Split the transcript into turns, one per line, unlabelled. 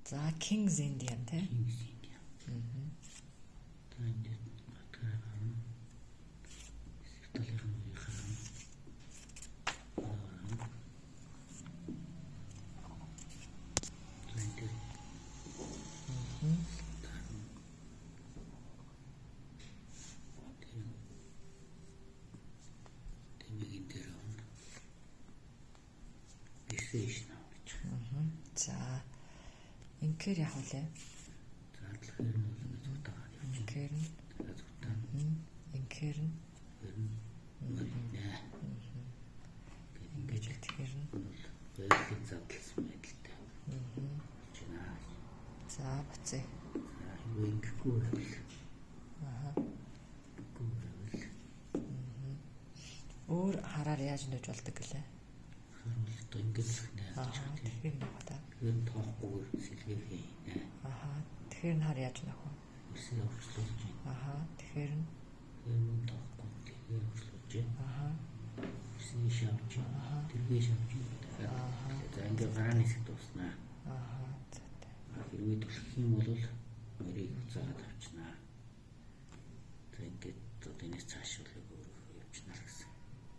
За King's Indian тий.
King's Indian. Тэгээд батгаар гарна. Талын үе гарна.
За инкер яг үлээ.
За тэгэхээр нь бол зүгтаа явж
Инкер нь
зүгтаа.
Инкер нь ингэж тэгэхээр нь
бол байгалийн задлсан байдалтай. Чинаа.
За буцаа.
За ингэхгүй байвал.
Өөр хараар яаж нэж болдог гэлээ.
Харвал одоо ингэж нэ.
Тэгэхээр нэг удаа.
Тэгэхээр тоохгүй сэлгээр хийнэ.
Тэгэхээр нь хар яаж нөх вэ?
Үсээ өршлүүлж байна.
Тэгэхээр нь
энэ тоохгүй тэгэхээр өршлүүлж байна. Үсээ шавж байна. Тэргээ шавж байна. За ингээ гарааны хэсэг дуснаа.
за.
Хэрвээ түлхэх юм бол мөрийг уцаад